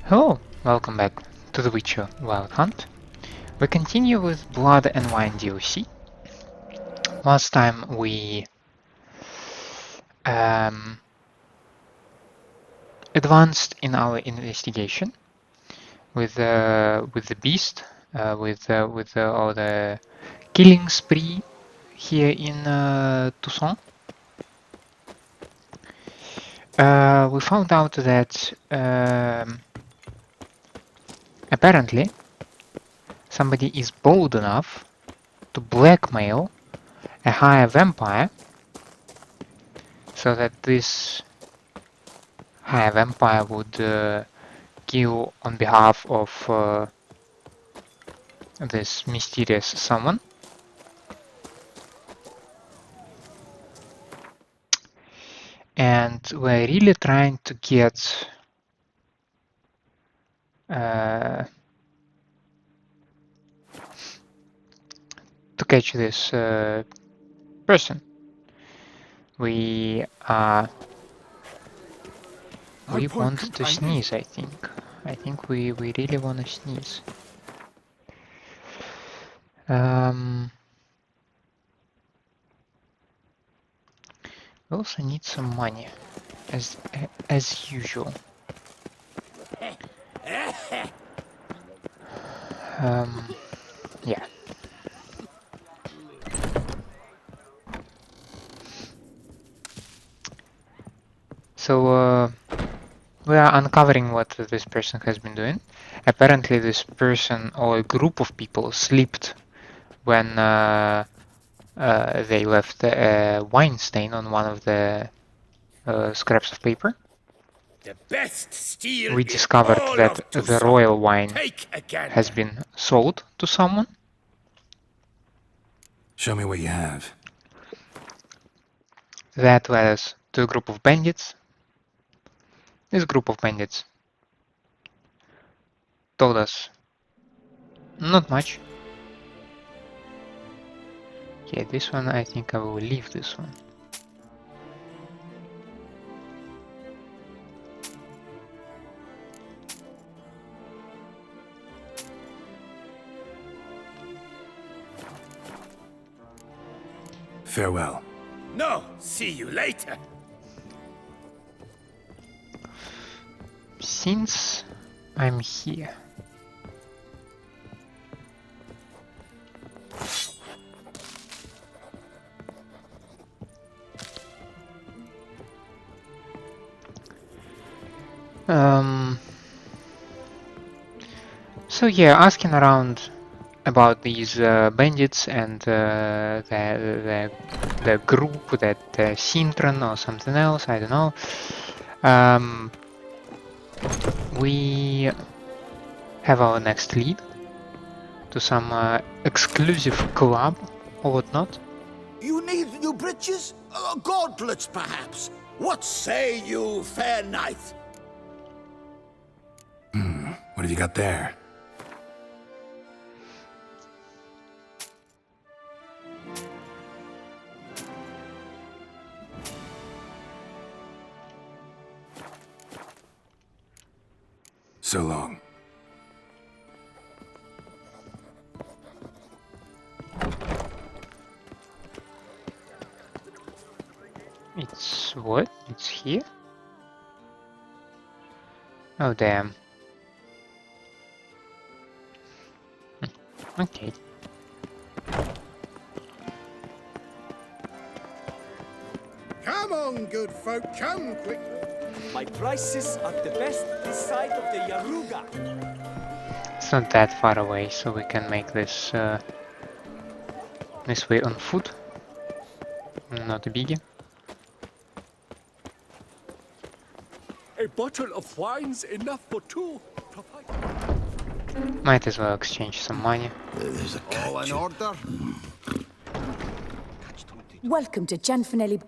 Hello, welcome back to The Witcher Wild Hunt. We continue with Blood and Wine DLC. Last time we advanced in our investigation with the beast, with all the killing spree here in Toussaint. We found out that apparently somebody is bold enough to blackmail a higher vampire so that this higher vampire would kill on behalf of this mysterious someone. And we're really trying to get to catch this person. We want to sneeze, I think. I think we really want to sneeze. We also need some money, as usual. Yeah. So we are uncovering what this person has been doing. Apparently this person or a group of people slipped when they left a wine stain on one of the scraps of paper. The best steel We discovered that the royal wine has been sold to someone. Show me what you have. That led us to a group of bandits. This group of bandits told us not much. Yeah, this one, I think I will leave this one. Farewell. No, see you later. Since I'm here, so yeah, asking around about these bandits and the group that Cintran or something else, I don't know. We have our next lead to some exclusive club or whatnot. You need new breeches? Gauntlets, perhaps? What say you, fair knight? What have you got there? So long. It's what? It's here? Oh damn. Okay. Come on, good folk, come quickly. My prices are the best this side of the Yaruga. It's not that far away, so we can make this this way on foot. Not a biggie. A bottle of wine's enough for two. Might as well exchange some money. There's a catch. All in order? Welcome to Gianfinelli.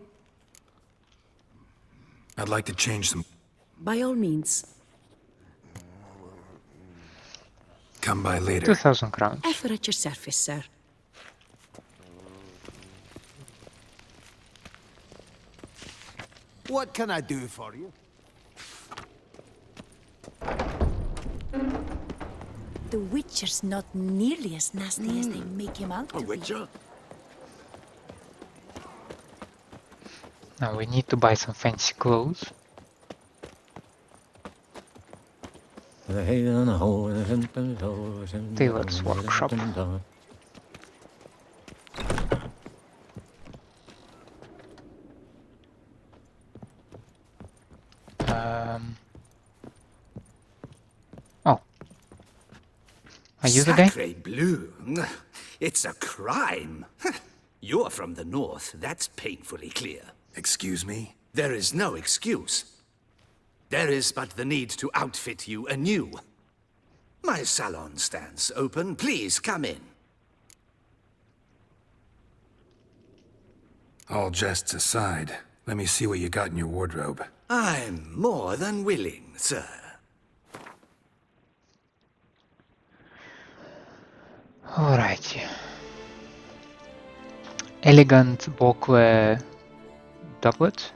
I'd like to change some. By all means. Come by later. 2,000 crowns. Ever at your service, sir. What can I do for you? The Witcher's not nearly as nasty as they make him out to A be. witcher? Now we need to buy some fancy clothes. Tailor's workshop. Oh. Are you the guy? Sacre bleu. It's a crime. You're from the north, that's painfully clear. Excuse me? There is no excuse. There is but the need to outfit you anew. My salon stands open. Please come in. All jests aside, let me see what you got in your wardrobe. I'm more than willing, sir. Alrighty. Elegant boucle doublet.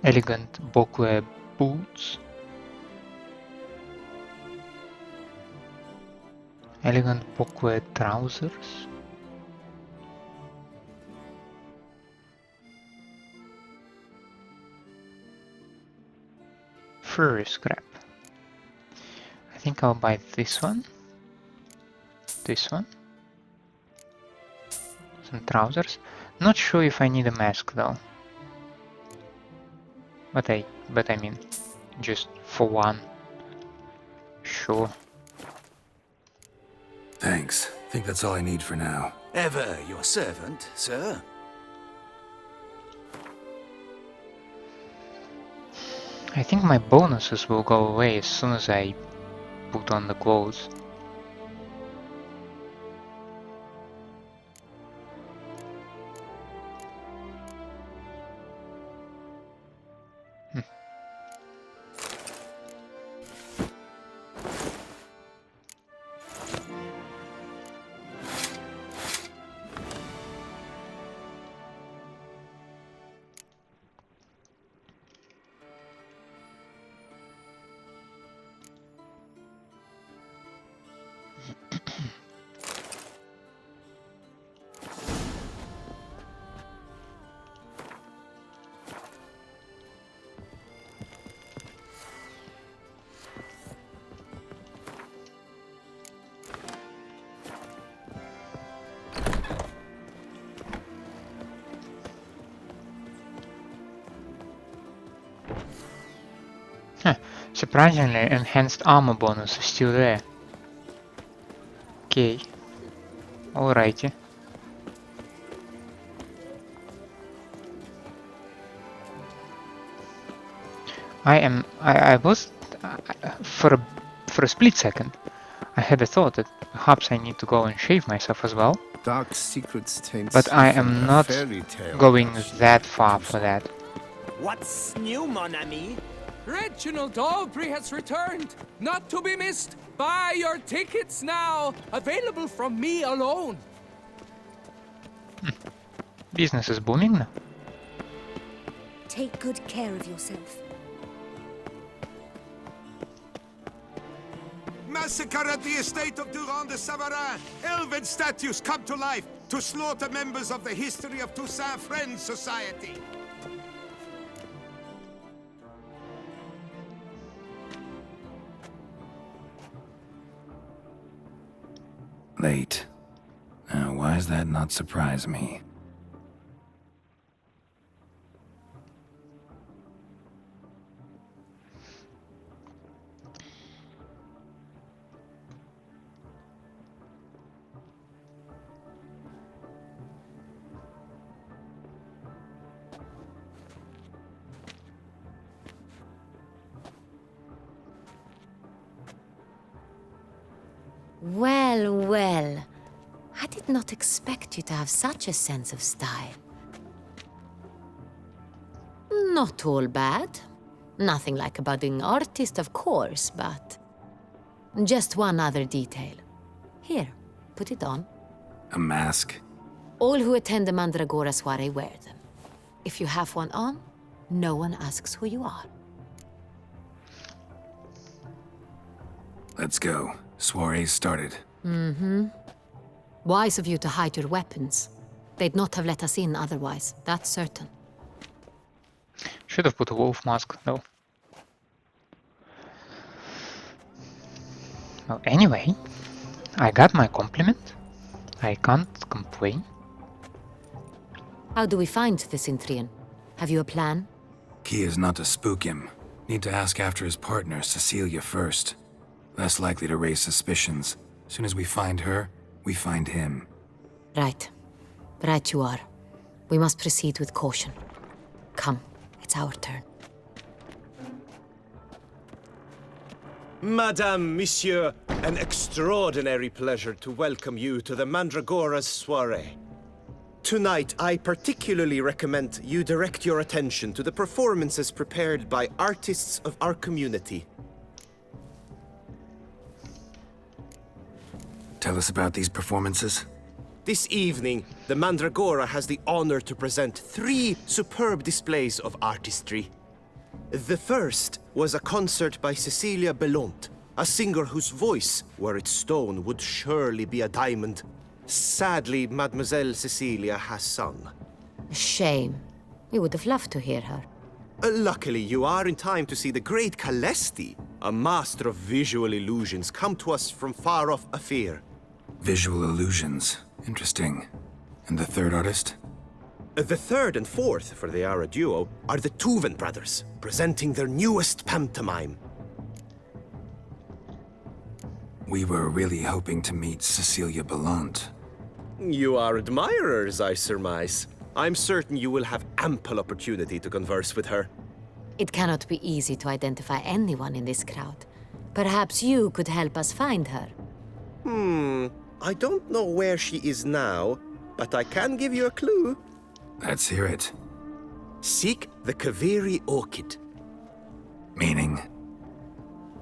Elegant boucle boots. Elegant boucle trousers. Fur scrap. I think I'll buy this one. This one. Some trousers. Not sure if I need a mask though. But I mean, just for one. Sure. Thanks. Think that's all I need for now. Ever your servant, sir. I think my bonuses will go away as soon as I put on the clothes. Surprisingly, enhanced armor bonus is still there. Okay. Alrighty. I was for a split second I had a thought that perhaps I need to go and shave myself as well, Dark secrets taint but I even am a not fairy tale going does that not far do for so. that. What's new, mon ami? Reginald Aubrey has returned, not to be missed. Buy your tickets now, available from me alone. Business is booming now. Take good care of yourself. Massacre at the estate of Durand de Savarin. Elven statues come to life to slaughter members of the History of Toussaint Friends Society. Late. Now, why does that not surprise me? Well, well. I did not expect you to have such a sense of style. Not all bad. Nothing like a budding artist, of course, but... just one other detail. Here, put it on. A mask? All who attend the Mandragore soirée wear them. If you have one on, no one asks who you are. Let's go. Soiree's started. Wise of you to hide your weapons. They'd not have let us in otherwise, that's certain. Should have put a wolf mask, though. Well, anyway, I got my compliment. I can't complain. How do we find the Cintran? Have you a plan? Key is not to spook him. Need to ask after his partner, Cecilia, first. Less likely to raise suspicions. Soon as we find her, we find him. Right. Right you are. We must proceed with caution. Come, it's our turn. Madame, Monsieur, an extraordinary pleasure to welcome you to the Mandragore's soirée. Tonight, I particularly recommend you direct your attention to the performances prepared by artists of our community. Tell us about these performances. This evening, the Mandragora has the honor to present 3 superb displays of artistry. The first was a concert by Cecilia Belont, a singer whose voice, were it stone, would surely be a diamond. Sadly, Mademoiselle Cecilia has sung. A shame. We would have loved to hear her. Luckily, you are in time to see the great Calesti, a master of visual illusions, come to us from far off Afir. Visual illusions. Interesting. And the third artist? The third and fourth, for they are a duo, are the Tuven brothers, presenting their newest pantomime. We were really hoping to meet Cecilia Belont. You are admirers, I surmise. I'm certain you will have ample opportunity to converse with her. It cannot be easy to identify anyone in this crowd. Perhaps you could help us find her. I don't know where she is now, but I can give you a clue. Let's hear it. Seek the Kaveri orchid. Meaning?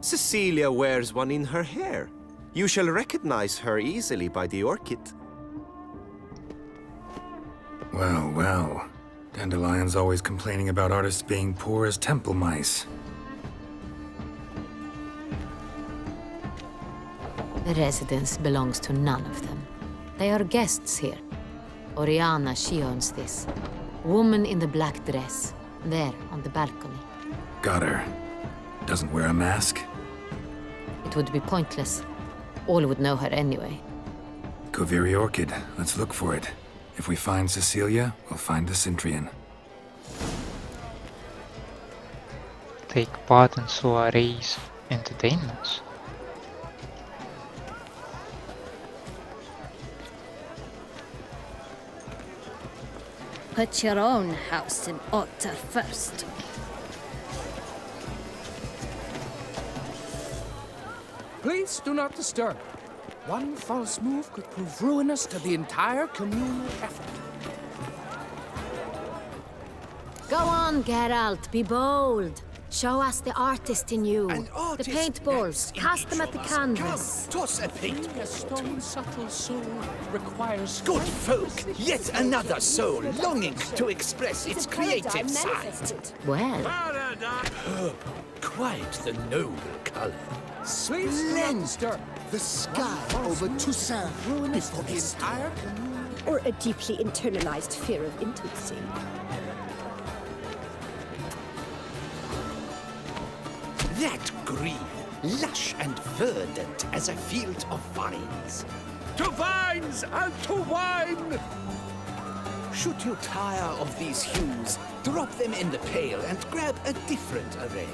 Cecilia wears one in her hair. You shall recognize her easily by the orchid. Well, well. Dandelion's always complaining about artists being poor as temple mice. The residence belongs to none of them. They are guests here. Orianna, she owns this. Woman in the black dress. There, on the balcony. Got her. Doesn't wear a mask? It would be pointless. All would know her anyway. Kaveri orchid. Let's look for it. If we find Cecilia, we'll find the Cintran. Take part in soirees, entertainments. Put your own house in order first. Please do not disturb. One false move could prove ruinous to the entire communal effort. Go on, Geralt, be bold. Show us the artist in you. The paintballs, cast them at the canvas. Toss a paint. A stone subtle soul requires Good folk, yet another soul longing to express its creative side. Well, Quite the noble color. Please do not disturb. The sky over Toussaint before The his entire communal. Or a deeply internalized fear of intimacy. That green, lush and verdant as a field of vines. To vines and to wine! Should you tire of these hues, drop them in the pail and grab a different array.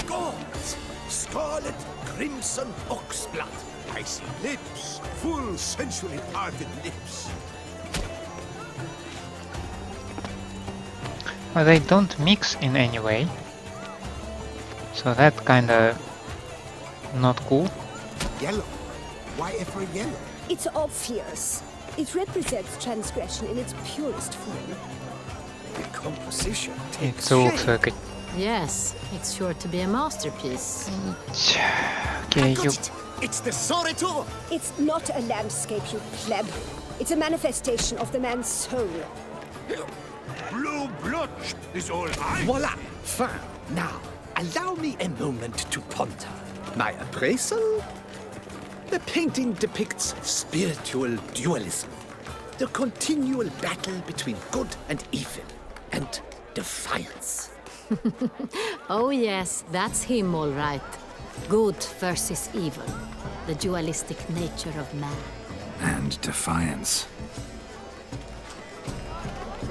Gods! Scarlet, crimson, oxblood. I see lips, full, sensually parted lips. Well, they don't mix in any way. So that kinda not cool. Yellow. Why ever yellow? It's obvious. It represents transgression in its purest form. The composition It takes looks shape. like a... yes, it's sure to be a masterpiece. Okay, you... It's the Soreto! It's not a landscape, you pleb. It's a manifestation of the man's soul. Blue blotch is all right. Voila! Fin. Now, allow me a moment to ponder. My appraisal? The painting depicts spiritual dualism, the continual battle between good and evil, and defiance. Oh yes, that's him all right. Good versus evil. The dualistic nature of man. And defiance.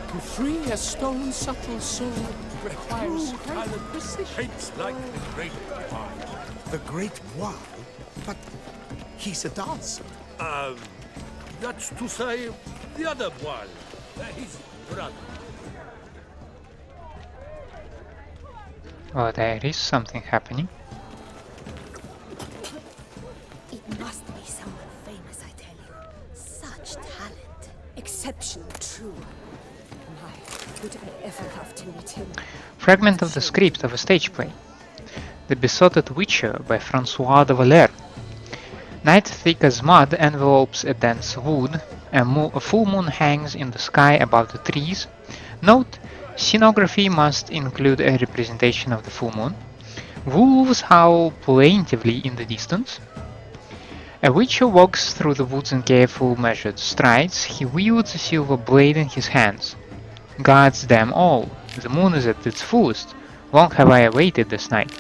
To free a stone subtle soul requires talent precision. Shapes like the great wall. The Great Wall? But he's a dancer. That's to say, the other wall. His brother. Oh, there is something happening. It must be someone famous, I tell you. Such talent. Exceptional, true. My, would I ever love to meet him. Fragment of the script of a stage play. The Besotted Witcher by François de Valère. Night thick as mud envelopes a dense wood. A full moon hangs in the sky above the trees. Note: scenography must include a representation of the full moon. Wolves howl plaintively in the distance. A witcher walks through the woods in careful measured strides. He wields a silver blade in his hands. Gods damn all, the moon is at its fullest. Long have I awaited this night.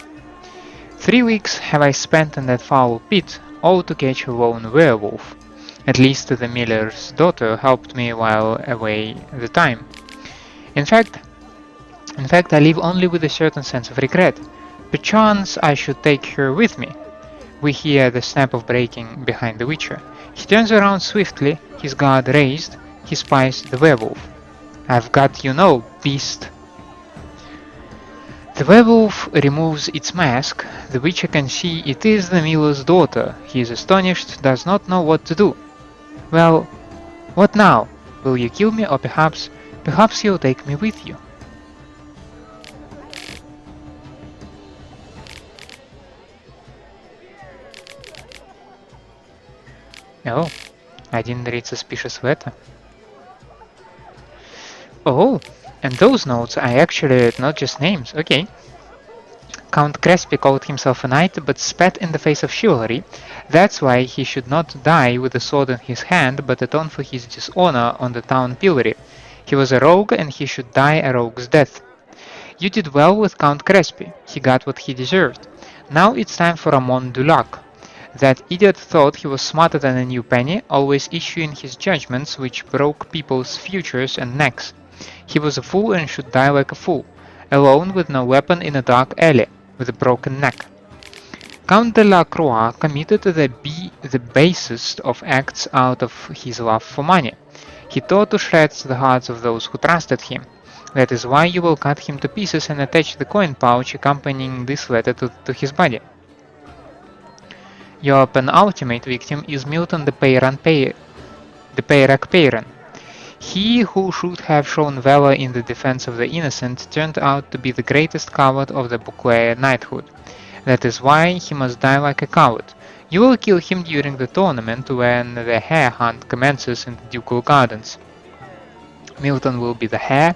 3 weeks have I spent in that foul pit, all to catch a lone werewolf. At least the miller's daughter helped me while away the time. In fact, I live only with a certain sense of regret. Perchance I should take her with me. We hear the snap of breaking behind the witcher. He turns around swiftly, his guard raised. He spies the werewolf. I've got you now, beast. The werewolf removes its mask. The witcher can see it is the miller's daughter. He is astonished, does not know what to do. Well, what now? Will you kill me, or perhaps you'll take me with you? Oh, I didn't read suspicious letter. Oh, and those notes are actually not just names, okay. Count Crespi called himself a knight, but spat in the face of chivalry. That's why he should not die with a sword in his hand, but atone for his dishonor on the town pillory. He was a rogue, and he should die a rogue's death. You did well with Count Crespi. He got what he deserved. Now it's time for Ramon Dulac. That idiot thought he was smarter than a new penny, always issuing his judgments which broke people's futures and necks. He was a fool and should die like a fool, alone with no weapon in a dark alley, with a broken neck. Count de la Croix committed the basest of acts out of his love for money. He tore to shreds the hearts of those who trusted him. That is why you will cut him to pieces and attach the coin pouch accompanying this letter to his body. Your penultimate victim is Milton the Peyrac Peyran. He who should have shown valor in the defense of the innocent turned out to be the greatest coward of the Beauclair knighthood. That is why he must die like a coward. You will kill him during the tournament when the hare hunt commences in the ducal gardens. Milton will be the hare.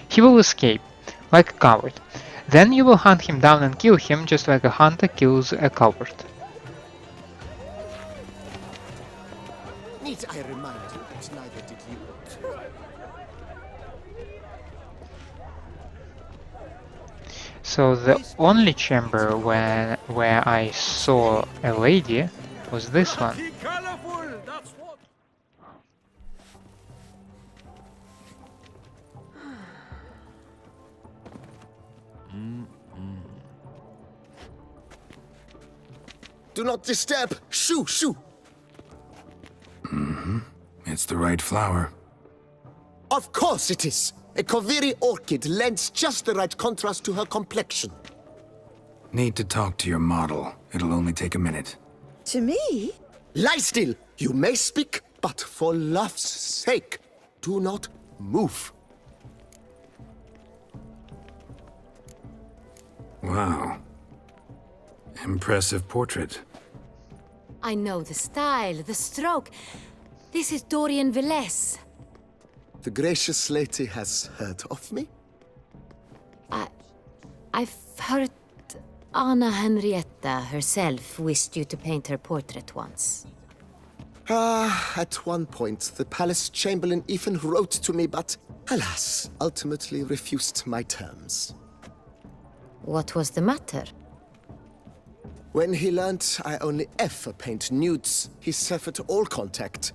He will escape, like a coward. Then you will hunt him down and kill him just like a hunter kills a coward. Need I remind you that neither did you? So the only chamber where I saw a lady was this one. Do not disturb! Shoo, shoo! It's the right flower. Of course it is! A Koviri orchid lends just the right contrast to her complexion. Need to talk to your model. It'll only take a minute. To me? Lie still! You may speak, but for love's sake, do not move. Wow. Impressive portrait. I know the style, the stroke. This is Dorian Villesse. The gracious lady has heard of me? I've heard Anna Henrietta herself wished you to paint her portrait once. At one point, the palace chamberlain even wrote to me, but alas, ultimately refused my terms. What was the matter? When he learnt I only ever paint nudes, he severed all contact.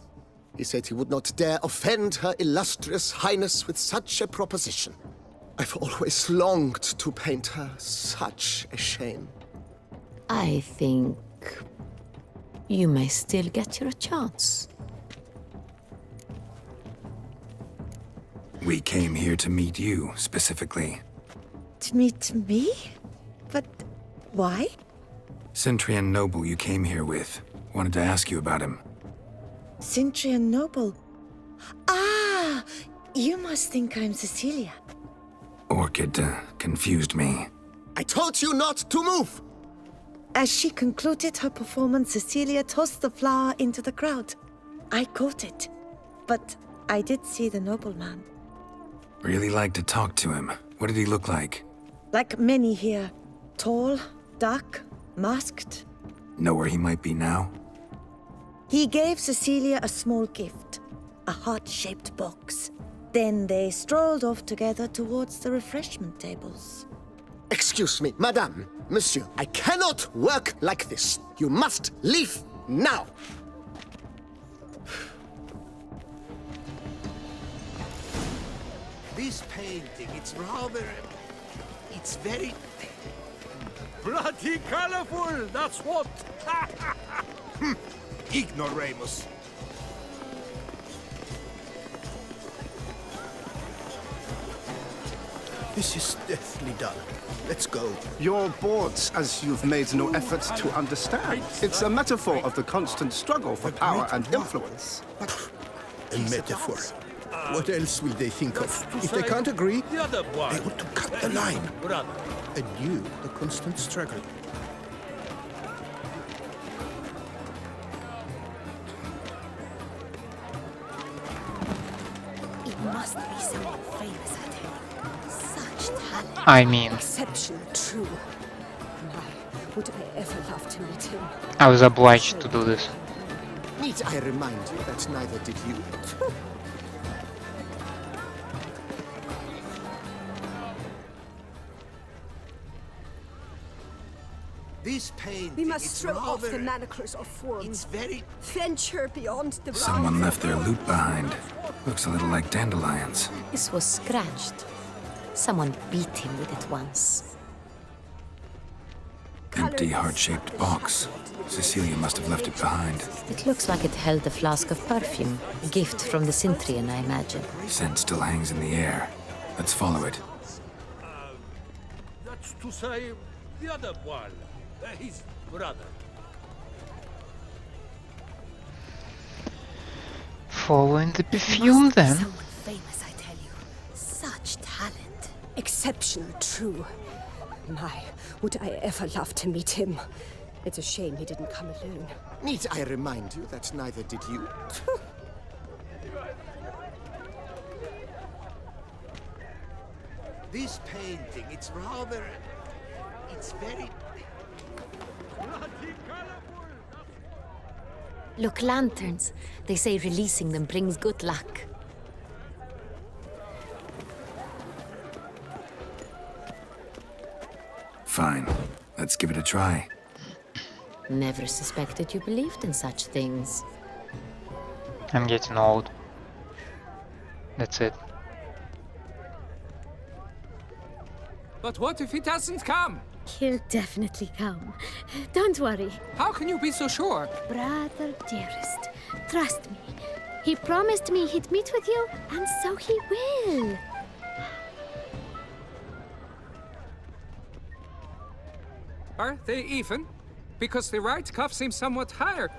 He said he would not dare offend Her Illustrious Highness with such a proposition. I've always longed to paint her. Such a shame. I think you may still get your chance. We came here to meet you, specifically. To meet me? But why? Cintran noble you came here with. Wanted to ask you about him. Cintran noble. Ah! You must think I'm Cecilia. Orchid confused me. I told you not to move! As she concluded her performance, Cecilia tossed the flower into the crowd. I caught it, but I did see the nobleman. Really like to talk to him. What did he look like? Like many here. Tall, dark, masked. Know where he might be now? He gave Cecilia a small gift, a heart-shaped box. Then they strolled off together towards the refreshment tables. Excuse me, madame, monsieur, I cannot work like this. You must leave now. This painting, it's rather... It's very... Bloody colorful, that's what! Ignoramus. This is deftly done. Let's go. You're bored, as you've made no effort to understand. It's a metaphor of the constant struggle for power and influence. A metaphor. What else will they think of? If they can't agree, they ought to cut the line. And you, the constant struggle. It must be someone famous, I tell you. Such talent. I mean, Exceptional, true. My, would I ever love to meet him. I was obliged to do this. Need I remind you that neither did you? This painting, We must it's throw off rather... the manacles of form. It's very... Venture beyond the Someone bounds left of their the- loot behind. Looks a little like dandelions. This was scratched. Someone beat him with it once. Empty heart-shaped box. Cecilia must have left it behind. It looks like it held a flask of perfume. A gift from the Cintran, I imagine. Scent still hangs in the air. Let's follow it. That's to say, the other one. His brother. Following the perfume then. Someone famous, I tell you. Such talent. Exceptional, true. My, would I ever love to meet him. It's a shame he didn't come alone. Need I remind you that neither did you? This painting, it's rather... It's very... Look, lanterns. They say releasing them brings good luck. Fine. Let's give it a try. Never suspected you believed in such things. I'm getting old. That's it. But what if he doesn't come? He'll definitely come. Don't worry. How can you be so sure? Brother dearest, trust me. He promised me he'd meet with you, and so he will. Are they even? Because the right cuff seems somewhat higher.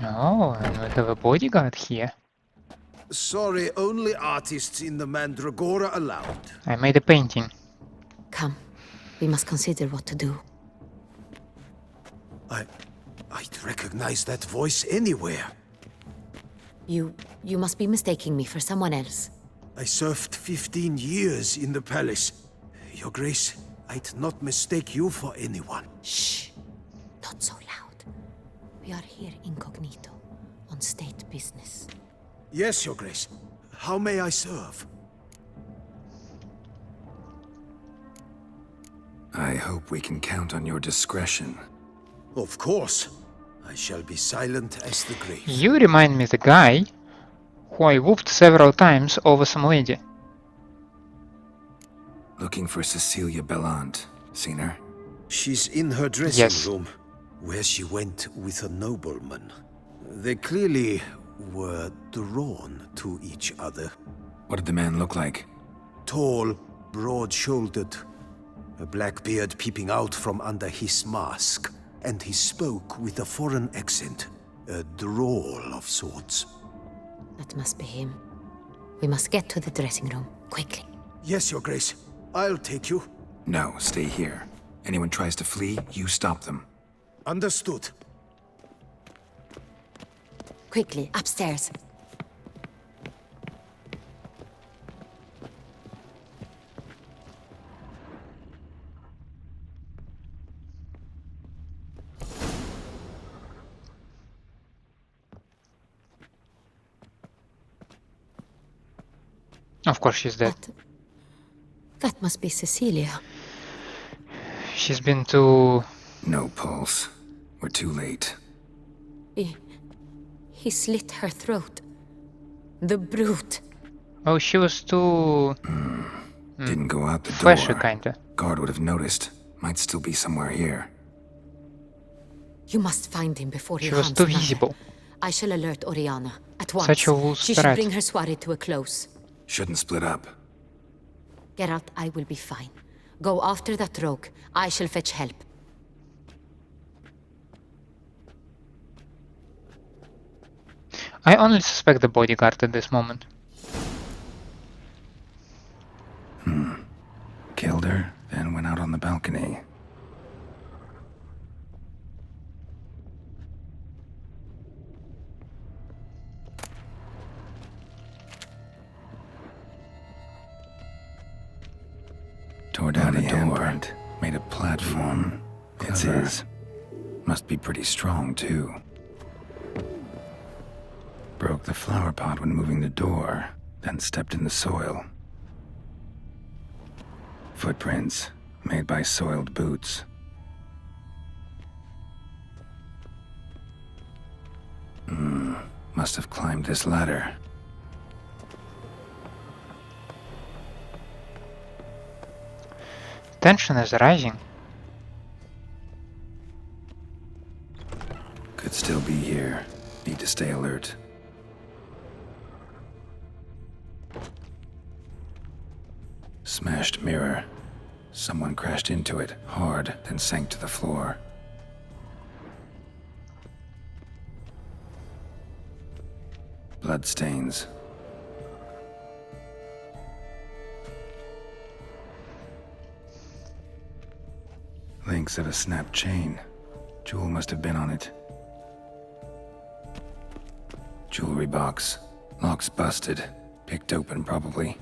Oh, and we have a bodyguard here. Sorry, only artists in the Mandragore allowed. I made a painting. Come, we must consider what to do. I'd recognize that voice anywhere. You must be mistaking me for someone else. I served 15 years in the palace. Your Grace, I'd not mistake you for anyone. Shh! Not so loud. We are here incognito, on state business. Yes, Your Grace. How may I serve? I hope we can count on your discretion. Of course. I shall be silent as the grave. You remind me the guy who I whooped several times over some lady. Looking for Cecilia Bellant. Seen her? She's in her dressing Yes. room, where she went with a nobleman. They clearly were drawn to each other. What did the man look like? Tall, broad-shouldered, a black beard peeping out from under his mask, and he spoke with a foreign accent, a drawl of sorts. That must be him. We must get to the dressing room, quickly. Yes, Your Grace. I'll take you. No, stay here. Anyone tries to flee, you stop them. Understood. Quickly, upstairs. Of course she's dead. That must be Cecilia. She's been to... No pulse. We're too late. He slit her throat. The brute. Oh, she was too... Didn't go out the fleshy, door. kinda. Guard would have noticed. Might still be somewhere here. You must find him before he She was harms too another. visible. I shall alert Orianna at once. Such a loose She should threat. bring her soirée to a close. Shouldn't split up. Geralt, I will be fine. Go after that rogue. I shall fetch help. I only suspect the bodyguard at this moment. Killed her, then went out on the balcony. Tore down a door, made a platform. It's his. Must be pretty strong, too. Broke the flower pot when moving the door, then stepped in the soil. Footprints, made by soiled boots. Must have climbed this ladder. Tension is rising. Could still be here. Need to stay alert. Smashed mirror. Someone crashed into it, hard, then sank to the floor. Bloodstains. Links of a snapped chain. Jewel must have been on it. Jewelry box. Lock's busted. Picked open, probably.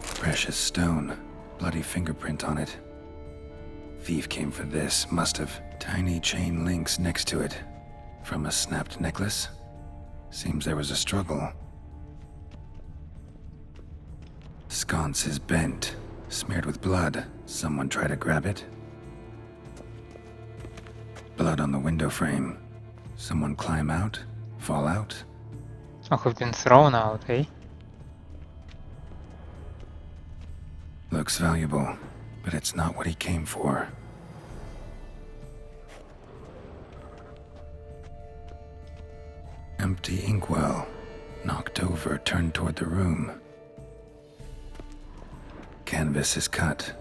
Precious stone. Bloody fingerprint on it. Thief came for this, must have. Tiny chain links next to it. From a snapped necklace? Seems there was a struggle. Sconce is bent, smeared with blood. Someone try to grab it? Blood on the window frame. Someone climb out? Fall out? Oh, have been thrown out, eh? Looks valuable, but it's not what he came for. Empty inkwell. Knocked over, turned toward the room. Canvas is cut.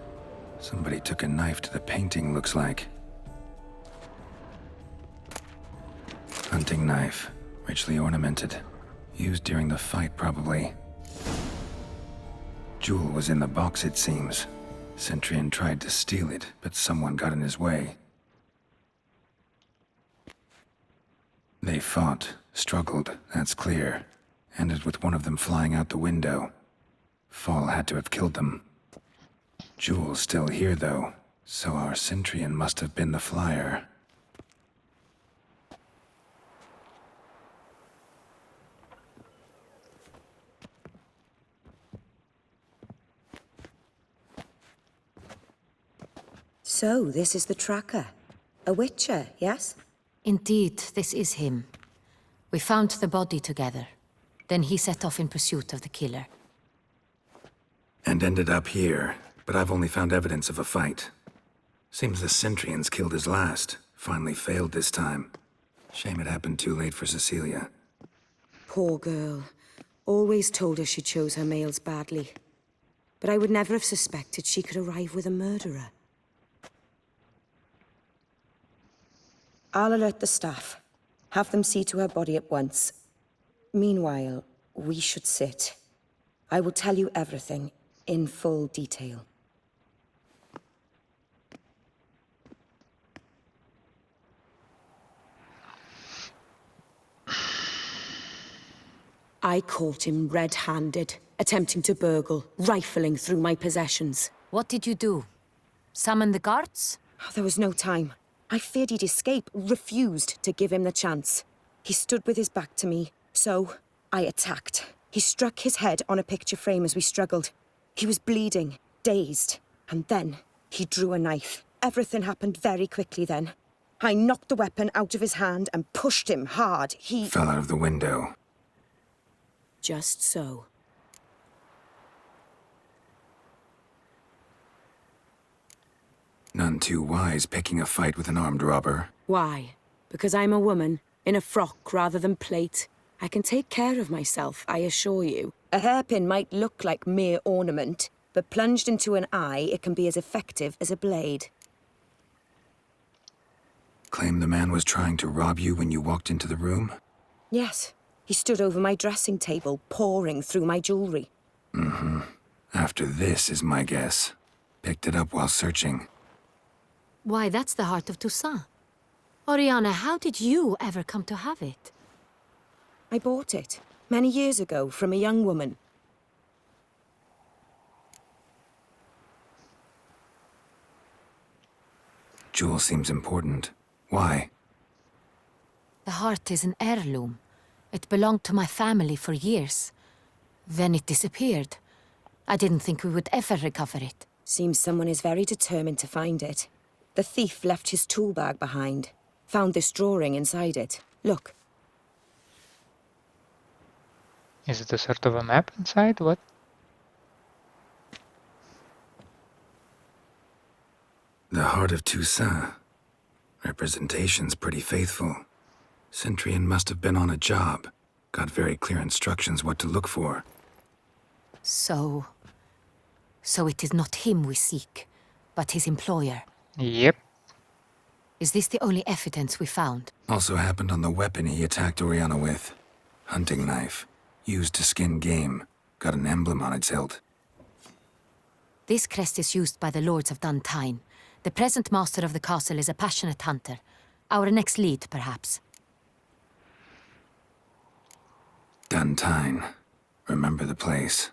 Somebody took a knife to the painting, looks like. Hunting knife, richly ornamented. Used during the fight, probably. Jewel was in the box, it seems. Cintran tried to steal it, but someone got in his way. They fought, struggled, that's clear. Ended with one of them flying out the window. Fall had to have killed them. Jewel's still here, though, so our Cintran must have been the flyer. So, this is the tracker. A witcher, yes? Indeed, this is him. We found the body together. Then he set off in pursuit of the killer. And ended up here, but I've only found evidence of a fight. Seems the Cintrians killed his last. Finally failed this time. Shame it happened too late for Cecilia. Poor girl. Always told her she chose her males badly. But I would never have suspected she could arrive with a murderer. I'll alert the staff. Have them see to her body at once. Meanwhile, we should sit. I will tell you everything, in full detail. I caught him red-handed, attempting to burgle, rifling through my possessions. What did you do? Summon the guards? There was no time. I feared he'd escape, refused to give him the chance. He stood with his back to me, so I attacked. He struck his head on a picture frame as we struggled. He was bleeding, dazed, and then he drew a knife. Everything happened very quickly then. I knocked the weapon out of his hand and pushed him hard. He fell out of the window. Just so. None too wise picking a fight with an armed robber. Why? Because I'm a woman, in a frock rather than plate. I can take care of myself, I assure you. A hairpin might look like mere ornament, but plunged into an eye, it can be as effective as a blade. Claim the man was trying to rob you when you walked into the room? Yes. He stood over my dressing table, pouring through my jewelry. Mm-hmm. After this is my guess. Picked it up while searching. Why, that's the heart of Toussaint. Orianna, how did you ever come to have it? I bought it, many years ago, from a young woman. Jewel seems important. Why? The heart is an heirloom. It belonged to my family for years. Then it disappeared. I didn't think we would ever recover it. Seems someone is very determined to find it. The thief left his tool bag behind. Found this drawing inside it. Look. Is it a sort of a map inside? What? The heart of Toussaint. Representation's pretty faithful. Cintran must have been on a job. Got very clear instructions what to look for. So it is not him we seek, but his employer. Yep. Is this the only evidence we found? Also happened on the weapon he attacked Orianna with. Hunting knife. Used to skin game. Got an emblem on its hilt. This crest is used by the lords of Duntine. The present master of the castle is a passionate hunter. Our next lead, perhaps. Duntine. Remember the place.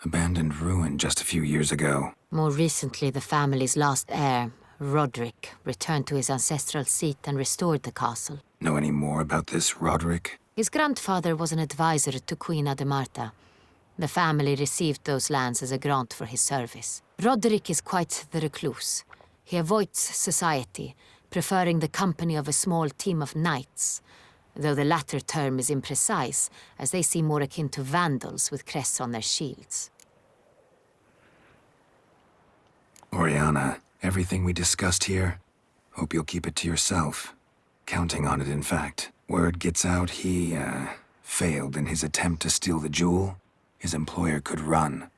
Abandoned ruin just a few years ago. More recently, the family's last heir, Roderick, returned to his ancestral seat and restored the castle. Know any more about this Roderick? His grandfather was an advisor to Queen Ademarta. The family received those lands as a grant for his service. Roderick is quite the recluse. He avoids society, preferring the company of a small team of knights, though the latter term is imprecise, as they seem more akin to vandals with crests on their shields. Orianna, everything we discussed here, hope you'll keep it to yourself. Counting on it, in fact. Word gets out he, failed in his attempt to steal the jewel. His employer could run.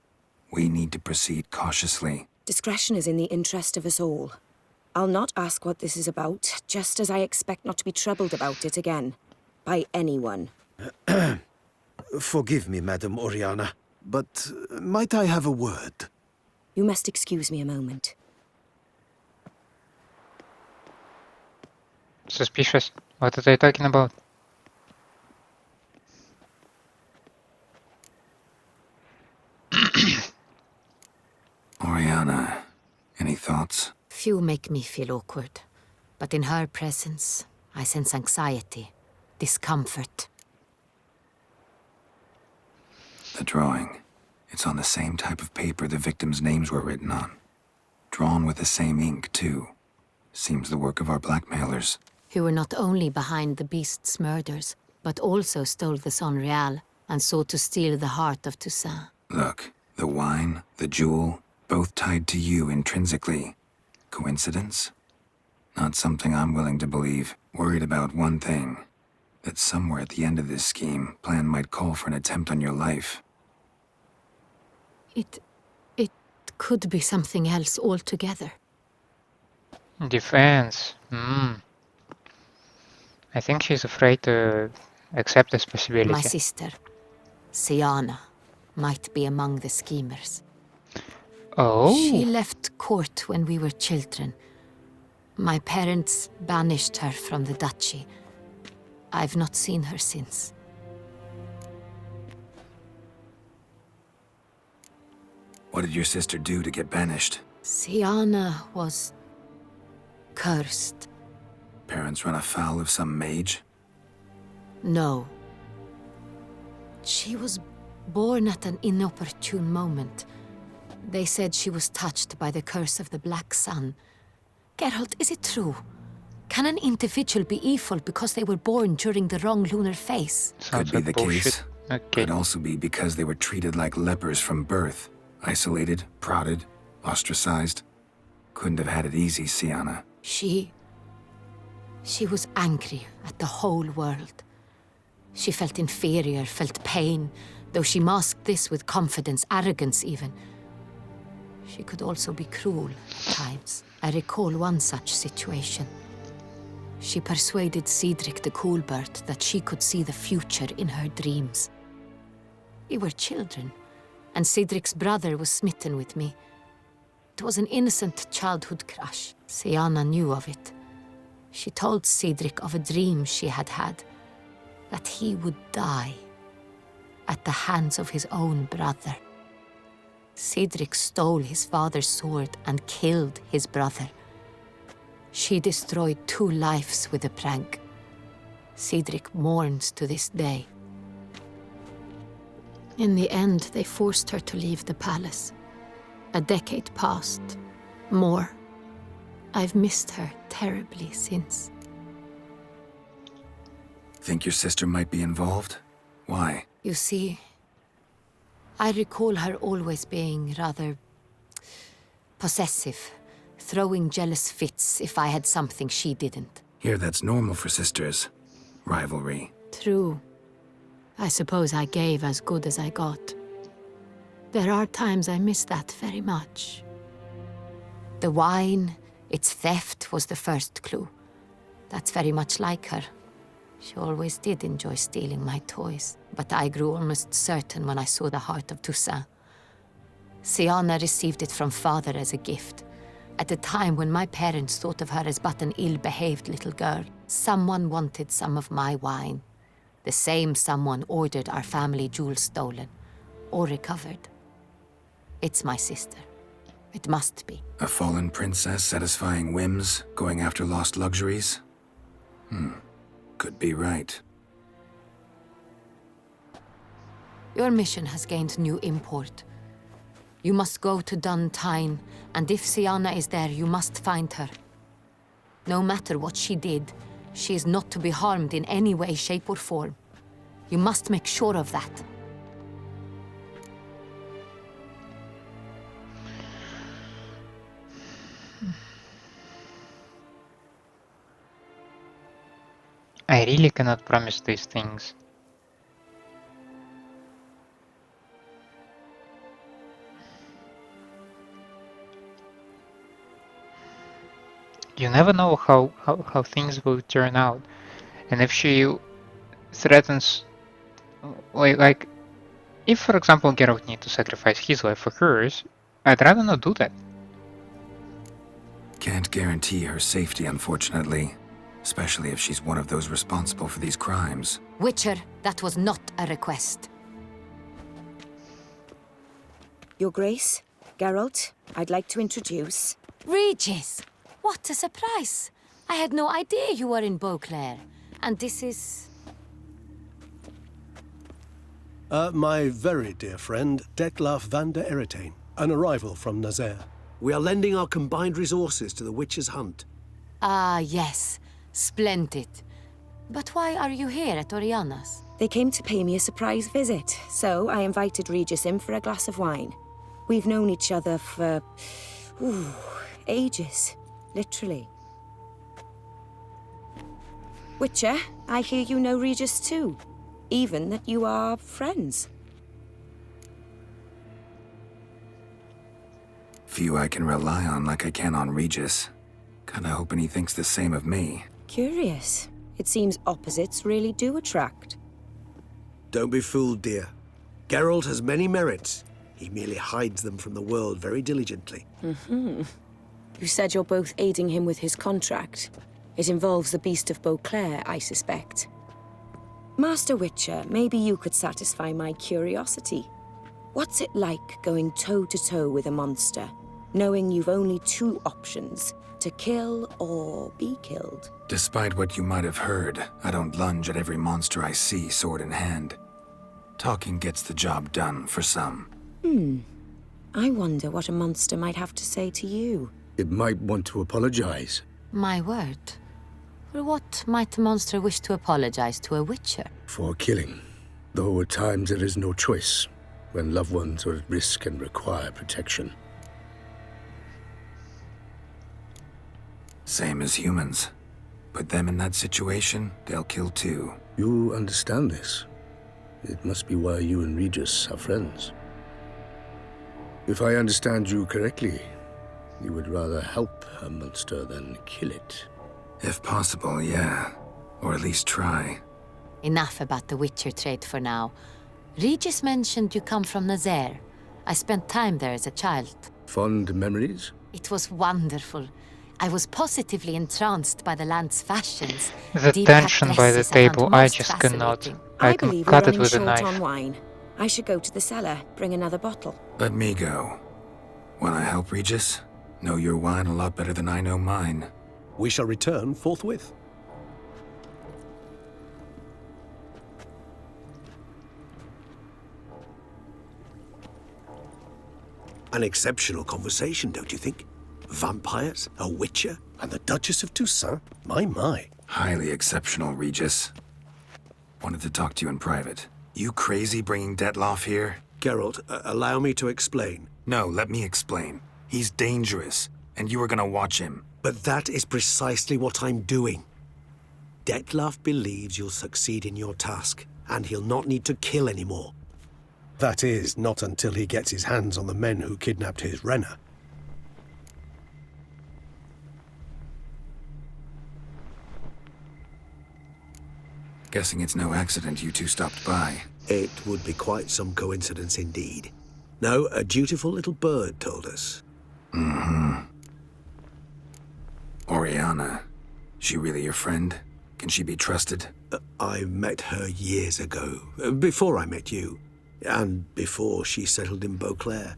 We need to proceed cautiously. Discretion is in the interest of us all. I'll not ask what this is about, just as I expect not to be troubled about it again. By anyone. Forgive me, Madam Orianna, but might I have a word? You must excuse me a moment. Suspicious. What are they talking about? thoughts? Few make me feel awkward, but in her presence, I sense anxiety, discomfort. The drawing. It's on the same type of paper the victims' names were written on. Drawn with the same ink, too. Seems the work of our blackmailers. Who were not only behind the beast's murders, but also stole the soirée and sought to steal the heart of Toussaint. Look, the wine, the jewel, both tied to you intrinsically. Coincidence? Not something I'm willing to believe. Worried about one thing. That somewhere at the end of this scheme, plan might call for an attempt on your life. It could be something else altogether. Defense. I think she's afraid to accept this possibility. My sister, Siana, might be among the schemers. Oh. She left court when we were children. My parents banished her from the duchy. I've not seen her since. What did your sister do to get banished? Siana was cursed. Parents run afoul of some mage? No. She was born at an inopportune moment. They said she was touched by the curse of the Black Sun. Geralt, is it true? Can an individual be evil because they were born during the wrong lunar phase? Could be the case. Okay. Could also be because they were treated like lepers from birth. Isolated, prodded, ostracized. Couldn't have had it easy, Siana. She was angry at the whole world. She felt inferior, felt pain, though she masked this with confidence, arrogance even. She could also be cruel at times. I recall one such situation. She persuaded Cedric the Coolbird that she could see the future in her dreams. We were children, and Cedric's brother was smitten with me. It was an innocent childhood crush. Siana knew of it. She told Cedric of a dream she had had, that he would die at the hands of his own brother. Cedric stole his father's sword and killed his brother. She destroyed 2 lives with a prank. Cedric mourns to this day. In the end, they forced her to leave the palace. A decade passed. More. I've missed her terribly since. Think your sister might be involved? Why? You see, I recall her always being rather possessive, throwing jealous fits if I had something she didn't. Here, that's normal for sisters. Rivalry. True. I suppose I gave as good as I got. There are times I miss that very much. The wine, its theft, was the first clue. That's very much like her. She always did enjoy stealing my toys, but I grew almost certain when I saw the heart of Toussaint. Siana received it from father as a gift. At a time when my parents thought of her as but an ill-behaved little girl, someone wanted some of my wine. The same someone ordered our family jewels stolen, or recovered. It's my sister. It must be. A fallen princess satisfying whims, going after lost luxuries? Could be right. Your mission has gained new import. You must go to Duntine, and if Siana is there, you must find her. No matter what she did, she is not to be harmed in any way, shape, or form. You must make sure of that. I really cannot promise these things. You never know how things will turn out. And if she threatens, like, if for example Geralt needs to sacrifice his life for hers, I'd rather not do that. Can't guarantee her safety, unfortunately. Especially if she's one of those responsible for these crimes. Witcher, that was not a request. Your Grace, Geralt, I'd like to introduce Regis! What a surprise! I had no idea you were in Beauclair. And this is... My very dear friend, Detlaff van der Eretain, an arrival from Nazaire. We are lending our combined resources to the witch's hunt. Ah, yes. Splendid. But why are you here at Orianna's? They came to pay me a surprise visit, so I invited Regis in for a glass of wine. We've known each other for... ages. Literally. Witcher, I hear you know Regis too. Even that you are friends. Few I can rely on like I can on Regis. Kinda hoping he thinks the same of me. Curious. It seems opposites really do attract. Don't be fooled, dear. Geralt has many merits. He merely hides them from the world very diligently. You said you're both aiding him with his contract. It involves the Beast of Beauclair, I suspect. Master Witcher, maybe you could satisfy my curiosity. What's it like going toe-to-toe with a monster, knowing you've only two options, to kill or be killed? Despite what you might have heard, I don't lunge at every monster I see sword in hand. Talking gets the job done for some. I wonder what a monster might have to say to you. It might want to apologize. My word. For what might a monster wish to apologize to a witcher? For killing. Though at times there is no choice, when loved ones are at risk and require protection. Same as humans. Put them in that situation, they'll kill too. You understand this. It must be why you and Regis are friends. If I understand you correctly, you would rather help a monster than kill it. If possible, yeah. Or at least try. Enough about the witcher trade for now. Regis mentioned you come from Nazaire. I spent time there as a child. Fond memories? It was wonderful. I was positively entranced by the land's fashions. The Deep tension cut by the dresses I found table, I most just cannot. fascinating. I can believe cut we're it with a running short knife. on wine. I should go to the cellar, bring another bottle. Let me go. Wanna help, Regis? Know your wine a lot better than I know mine. We shall return forthwith. An exceptional conversation, don't you think? Vampires, a witcher, And the Duchess of Toussaint? My. Highly exceptional, Regis. Wanted to talk to you in private. You crazy bringing Detlaff here? Geralt, allow me to explain. No, let me explain. He's dangerous, and you were gonna watch him. But that is precisely what I'm doing. Detlaff believes you'll succeed in your task, and he'll not need to kill anymore. That is, not until he gets his hands on the men who kidnapped his Renna. Guessing it's no accident you two stopped by. It would be quite some coincidence indeed. No, a dutiful little bird told us. Orianna. She really your friend? Can she be trusted? I met her years ago, before I met you, and before she settled in Beauclair.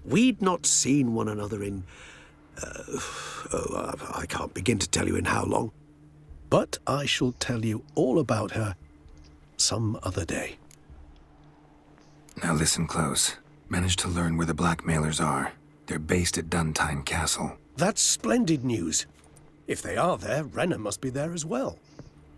We'd not seen one another in... I can't begin to tell you in how long. But I shall tell you all about her some other day. Now listen close. Managed to learn where the blackmailers are. They're based at Duntine Castle. That's splendid news. If they are there, Renna must be there as well.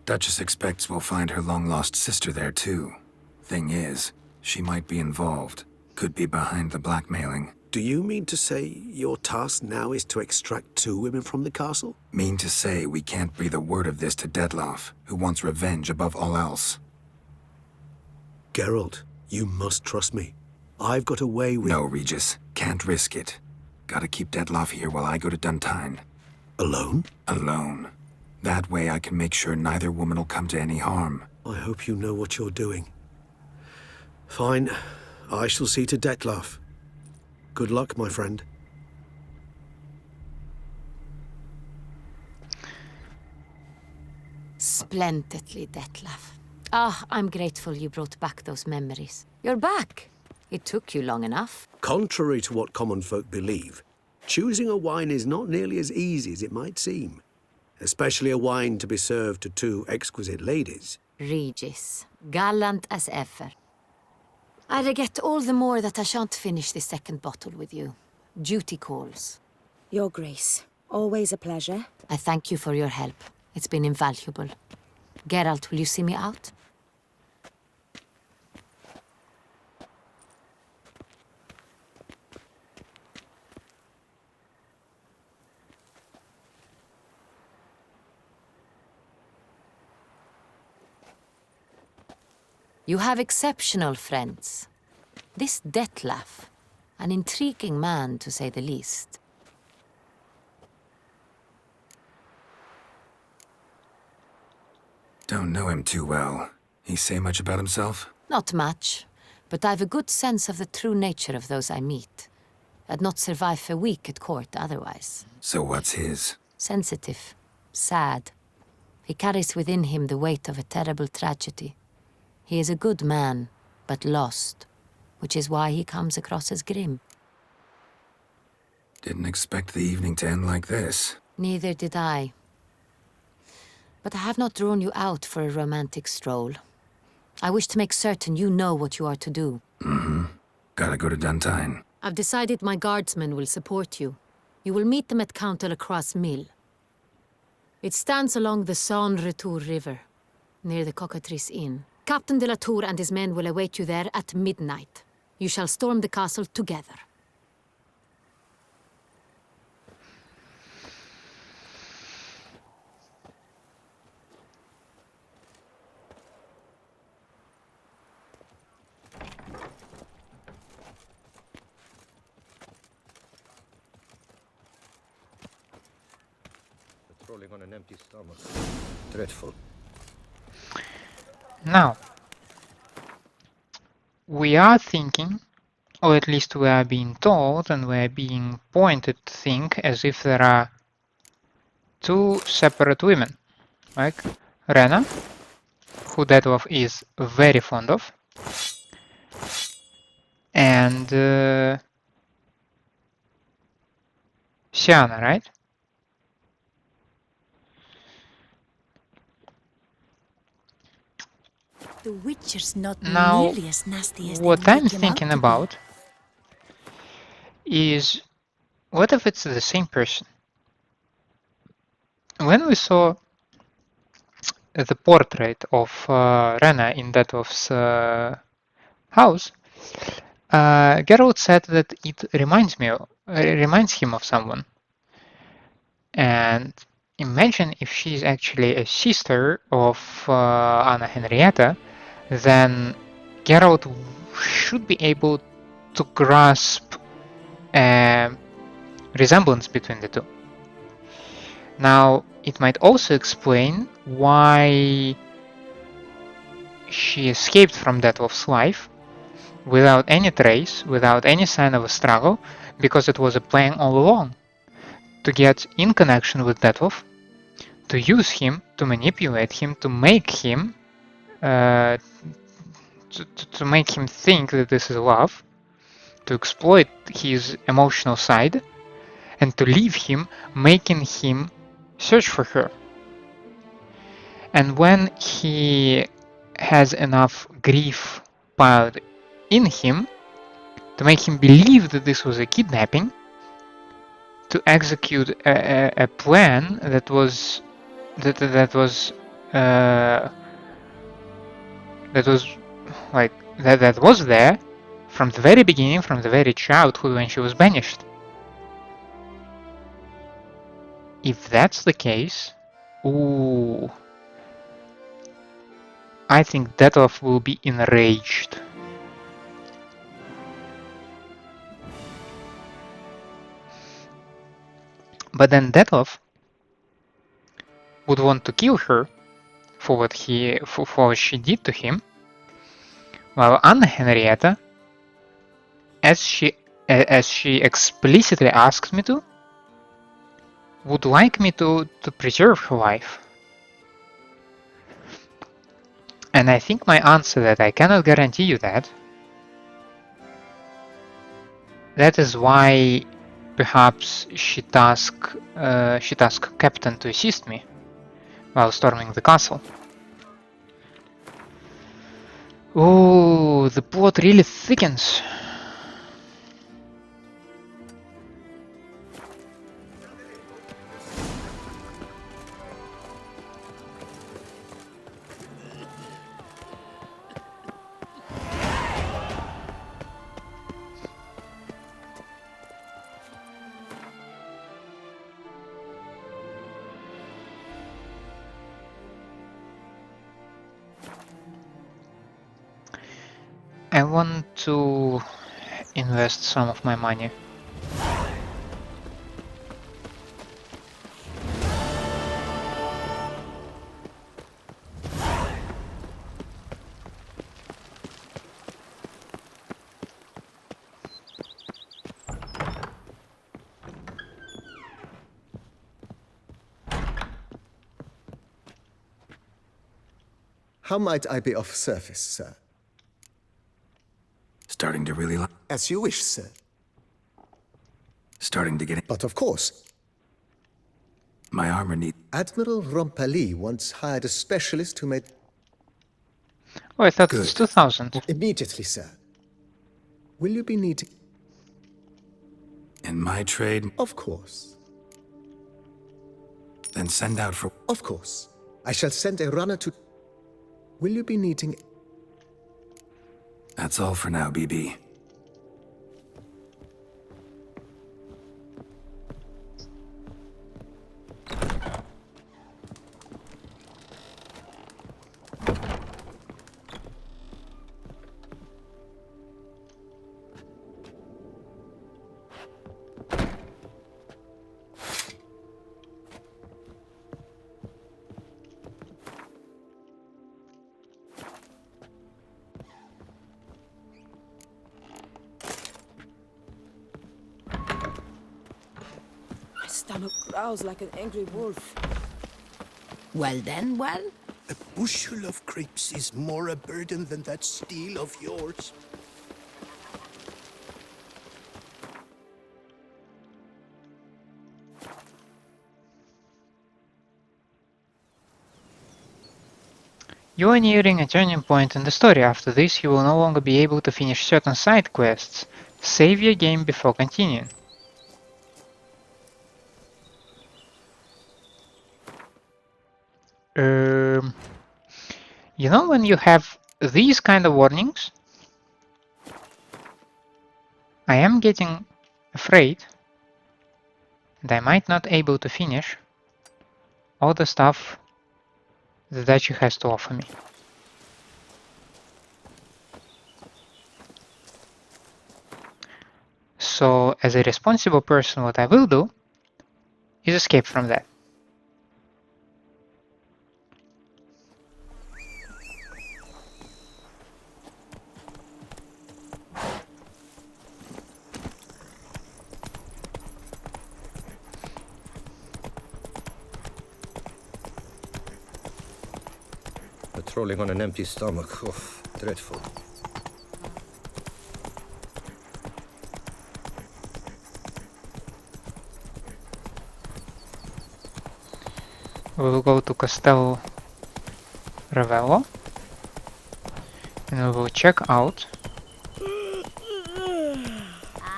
Duchess expects we'll find her long-lost sister there too. Thing is, she might be involved. Could be behind the blackmailing. Do you mean to say your task now is to extract 2 women from the castle? Mean to say we can't breathe a word of this to Detlaff, who wants revenge above all else. Geralt, you must trust me. I've got a way with... No, Regis. Can't risk it. Gotta keep Detlaff here while I go to Duntine. Alone? Alone. That way I can make sure neither woman will come to any harm. I hope you know what you're doing. Fine. I shall see to Detlaff. Good luck, my friend. Splendidly, Detlaff. Ah, I'm grateful you brought back those memories. You're back. It took you long enough. Contrary to what common folk believe, choosing a wine is not nearly as easy as it might seem, especially a wine to be served to two exquisite ladies. Regis, gallant as ever. I regret all the more that I shan't finish this second bottle with you. Duty calls. Your Grace, always a pleasure. I thank you for your help. It's been invaluable. Geralt, will you see me out? You have exceptional friends. This Detlaff, an intriguing man to say the least. Don't know him too well. He say much about himself? Not much, but I've a good sense of the true nature of those I meet. I'd not survive a week at court otherwise. So what's his? Sensitive, sad. He carries within him the weight of a terrible tragedy. He is a good man, but lost, which is why he comes across as grim. Didn't expect the evening to end like this. Neither did I. But I have not drawn you out for a romantic stroll. I wish to make certain you know what you are to do. Mm-hmm. Gotta go to Duntine. I've decided my guardsmen will support you. You will meet them at Count Delacroix's mill. It stands along the Saône-Retour River, near the Cockatrice Inn. Captain de la Tour and his men will await you there at midnight. You shall storm the castle together. Patrolling on an empty stomach. Dreadful. Now, we are thinking, or at least we are being told and we are being pointed to think as if there are two separate women, like Rena, who Detlaff is very fond of, and Sienna, right? The Witcher's not Now, nearly as nasty as what they I'm make him out thinking to be. about is, what if it's the same person? When we saw the portrait of Rena in Detlaff's house, Geralt said that it reminds him of someone. And imagine if she's actually a sister of Anna Henrietta, then Geralt should be able to grasp a resemblance between the two. Now, it might also explain why she escaped from Detlaff's life without any trace, without any sign of a struggle, because it was a plan all along to get in connection with Detlaff, to use him, to manipulate him, to make him to make him think that this is love, to exploit his emotional side, and to leave him, making him search for her. And when he has enough grief piled in him to make him believe that this was a kidnapping, to execute a plan that was there from the very beginning, from the very childhood when she was banished. If that's the case, ooh, I think Detlaff will be enraged. But then Detlaff would want to kill her for what she did to him, while Anna Henrietta, as she explicitly asked me to, would like me to preserve her life. And I think my answer that I cannot guarantee you that is why Perhaps she tasked captain to assist me while storming the castle. Oh, the plot really thickens. I want to invest some of my money. How might I be of service, sir? Starting to really like. As you wish, sir. Starting to get it. But of course. My armor need. Admiral Rompali once hired a specialist who made... Oh, I thought it was 2000. Immediately, sir. Will you be needing... In my trade? Of course. Then send out for... Of course. I shall send a runner to... Will you be needing... That's all for now, BB. Stomach growls like an angry wolf. Well then, well? A bushel of grapes is more a burden than that steel of yours. You are nearing a turning point in the story. After this, you will no longer be able to finish certain side quests. Save your game before continuing. You know, when you have these kind of warnings, I am getting afraid that I might not able to finish all the stuff the duchy has to offer me. So, as a responsible person, what I will do is escape from that. Patrolling on an empty stomach. Oh, dreadful. We will go to Castel Ravello and we will check out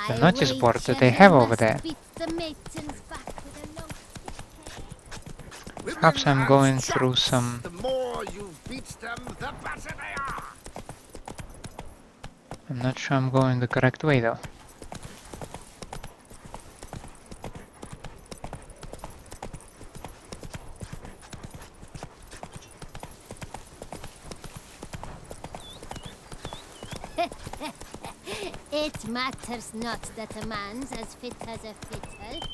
the notice board that they have over there. Perhaps I'm going through some... The more you beat them, the better they are. I'm not sure I'm going the correct way though. It matters not that a man's as fit as a fiddle.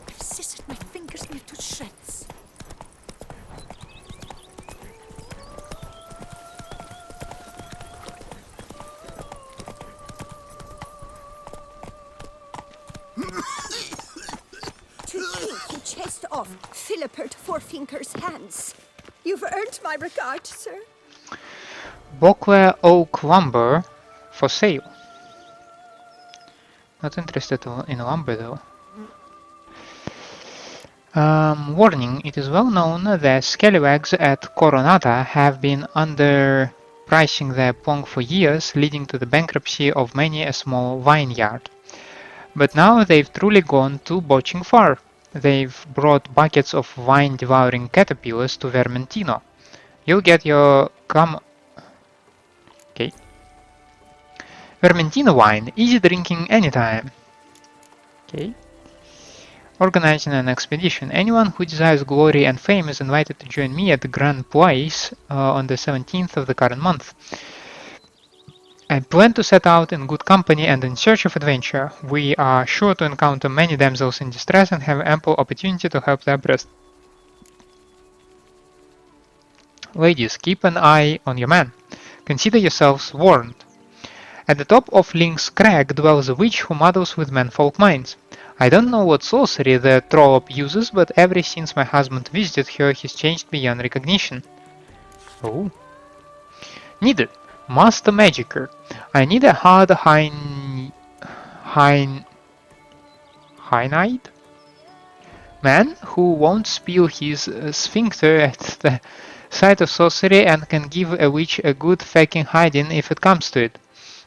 I've scissored my fingers near to shreds. To think you chased off Philippert Fourfinger's hands. You've earned my regard, sir. Bockware oak lumber for sale. Not interested in lumber though. Warning, it is well known that scallywags at Coronata have been underpricing their pong for years, leading to the bankruptcy of many a small vineyard. But now they've truly gone too botching far. They've brought buckets of wine-devouring caterpillars to Vermentino. You'll get your Okay. Vermentino wine, easy drinking anytime. Okay. Organizing an expedition. Anyone who desires glory and fame is invited to join me at the Grand Place on the 17th of the current month. I plan to set out in good company and in search of adventure. We are sure to encounter many damsels in distress and have ample opportunity to help their breast. Ladies, keep an eye on your man. Consider yourselves warned. At the top of Link's Crag dwells a witch who muddles with menfolk minds. I don't know what sorcery the trollop uses, but ever since my husband visited her, he's changed beyond recognition. Oh. Needed. Master Magicer. I need a hard hynide man who won't spill his sphincter at the sight of sorcery and can give a witch a good fucking hiding if it comes to it.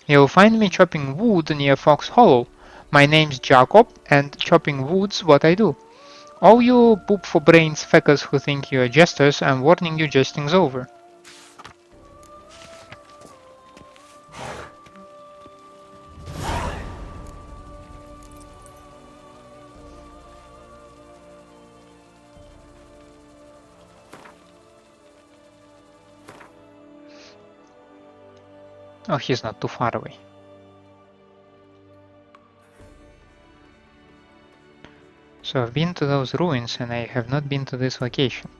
You'll find me chopping wood near Fox Hollow. My name's Jacob, and chopping wood's what I do. All you poop for brains feckers who think you're jesters, I'm warning you, jesting's over. Oh, he's not too far away. So I've been to those ruins and I have not been to this location.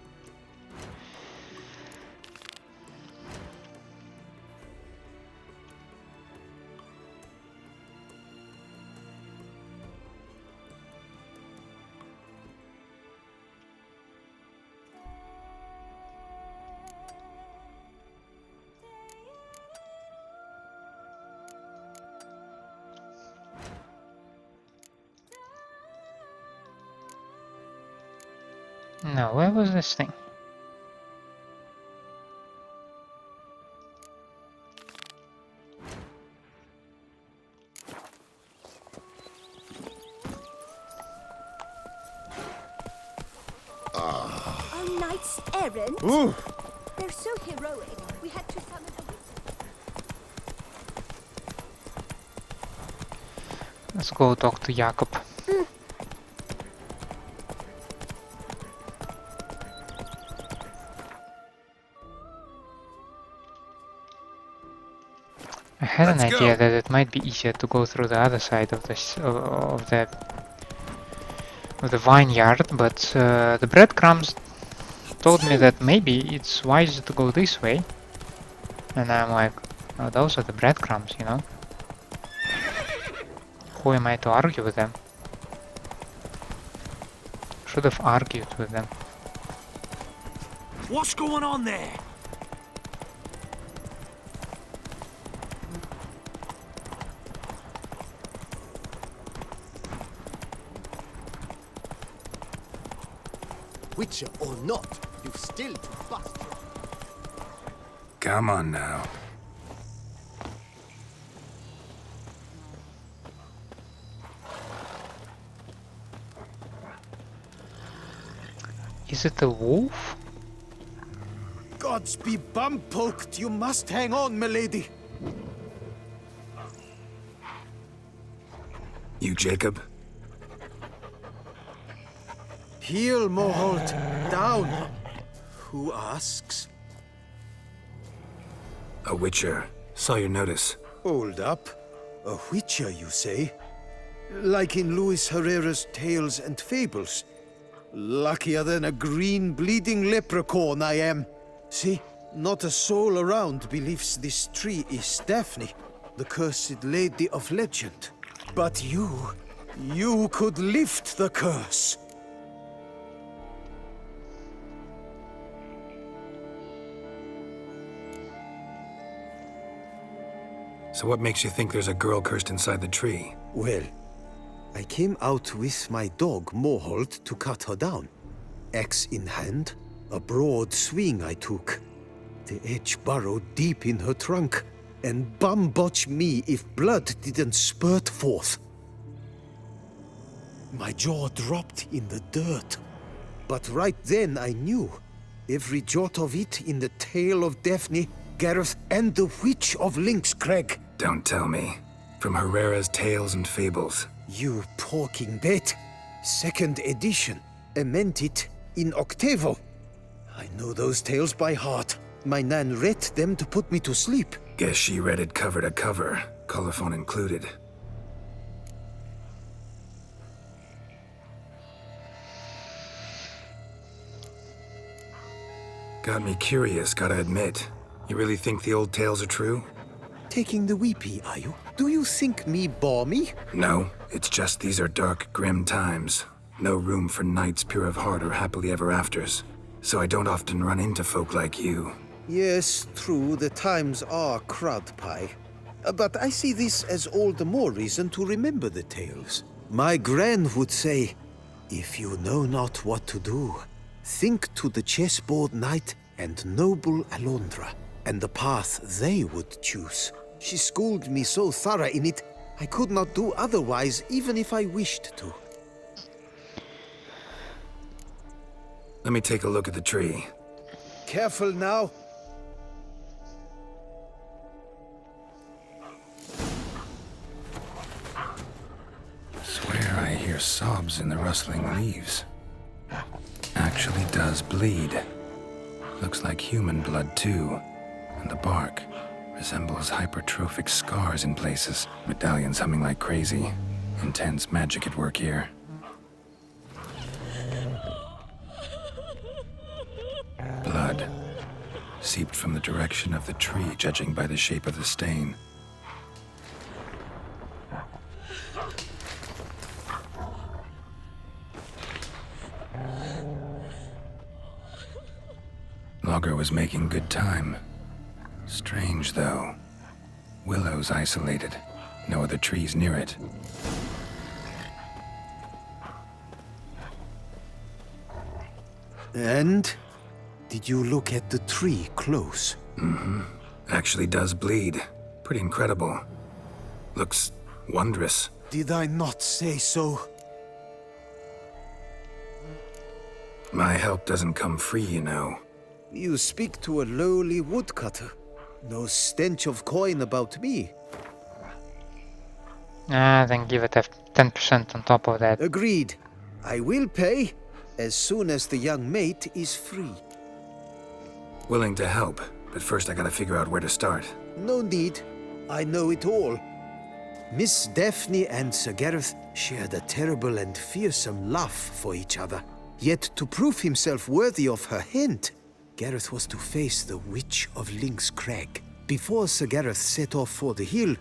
No, where was this thing? A knight's errand? Ooh. They're so heroic. We had to summon a wizard. Let's go talk to Jacob. I had an idea that it might be easier to go through the other side of this of the vineyard, but the breadcrumbs told me that maybe it's wiser to go this way, and I'm like, oh, those are the breadcrumbs, you know. Who am I to argue with them? Should have argued with them. What's going on there? Witcher or not, you've still to bust. Come on now. Is it a wolf? Gods be bum-poked, you must hang on, milady. You, Jacob? Heel, Moholt, down. Who asks? A witcher. Saw your notice. Hold up. A witcher, you say? Like in Luis Herrera's Tales and Fables. Luckier than a green bleeding leprechaun I am. See, not a soul around believes this tree is Daphne, the cursed lady of legend. But you could lift the curse. So what makes you think there's a girl cursed inside the tree? Well, I came out with my dog Mohold to cut her down. Axe in hand, a broad swing I took. The edge burrowed deep in her trunk, and bum-botch me if blood didn't spurt forth. My jaw dropped in the dirt. But right then I knew. Every jot of it in the tale of Daphne, Gareth, and the Witch of Lynxcrag. Don't tell me. From Herrera's Tales and Fables. You porking bet. Second edition. Amended in octavo. I know those tales by heart. My nan read them to put me to sleep. Guess she read it cover to cover, colophon included. Got me curious, gotta admit. You really think the old tales are true? Taking the weepy, are you? Do you think me balmy? No, it's just these are dark, grim times. No room for knights pure of heart or happily ever afters. So I don't often run into folk like you. Yes, true, the times are crud pie. But I see this as all the more reason to remember the tales. My gran would say, if you know not what to do, think to the chessboard knight and noble Alondra, and the path they would choose. She schooled me so thorough in it, I could not do otherwise even if I wished to. Let me take a look at the tree. Careful now. Swear I hear sobs in the rustling leaves. Actually does bleed. Looks like human blood too. And the bark resembles hypertrophic scars in places. Medallions humming like crazy. Intense magic at work here. Blood. Seeped from the direction of the tree, judging by the shape of the stain. Logger was making good time. Strange, though. Willow's isolated. No other trees near it. And? Did you look at the tree close? Mm-hmm. Actually does bleed. Pretty incredible. Looks wondrous. Did I not say so? My help doesn't come free, you know. You speak to a lowly woodcutter. No stench of coin about me. Then give it a 10% on top of that. Agreed. I will pay as soon as the young mate is free. Willing to help, but first I gotta figure out where to start. No need. I know it all. Miss Daphne and Sir Gareth shared a terrible and fearsome love for each other. Yet to prove himself worthy of her hint, Gareth was to face the Witch of Lynxcrag. Before Sir Gareth set off for the hill,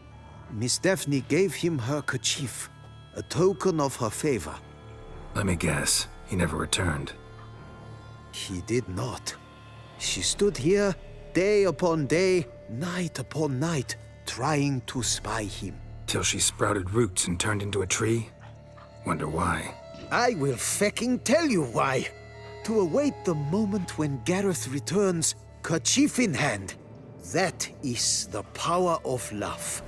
Miss Daphne gave him her kerchief, a token of her favor. Let me guess, he never returned. He did not. She stood here, day upon day, night upon night, trying to spy him. Till she sprouted roots and turned into a tree? Wonder why. I will fecking tell you why. To await the moment when Gareth returns, kerchief in hand. That is the power of love.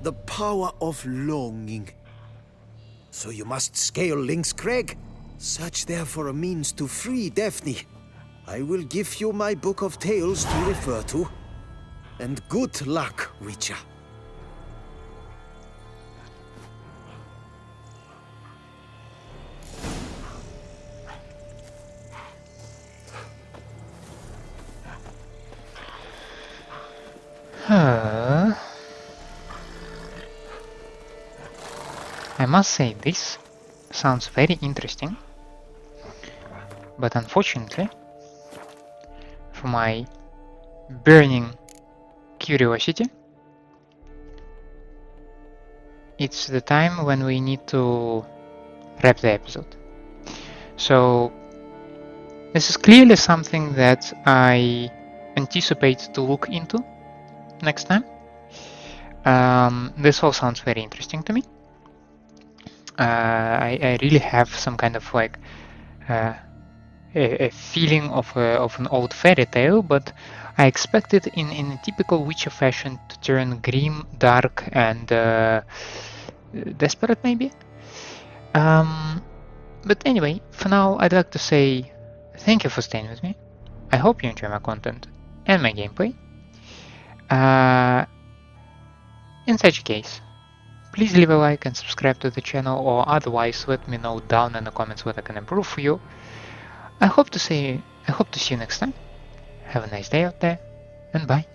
The power of longing. So you must scale Lynxcrag. Search there for a means to free Daphne. I will give you my book of tales to refer to. And good luck, Witcher. I must say this sounds very interesting, but unfortunately, for my burning curiosity, it's the time when we need to wrap the episode. So this is clearly something that I anticipate to look into next time. This all sounds very interesting to me. I really have some kind of like a feeling of an old fairy tale, but I expect it in a typical Witcher fashion to turn grim, dark, and desperate maybe. But anyway, for now I'd like to say thank you for staying with me. I hope you enjoy my content and my gameplay. In such a case, please leave a like and subscribe to the channel, or otherwise let me know down in the comments what I can improve for you. I hope to see you next time. Have a nice day out there, and bye.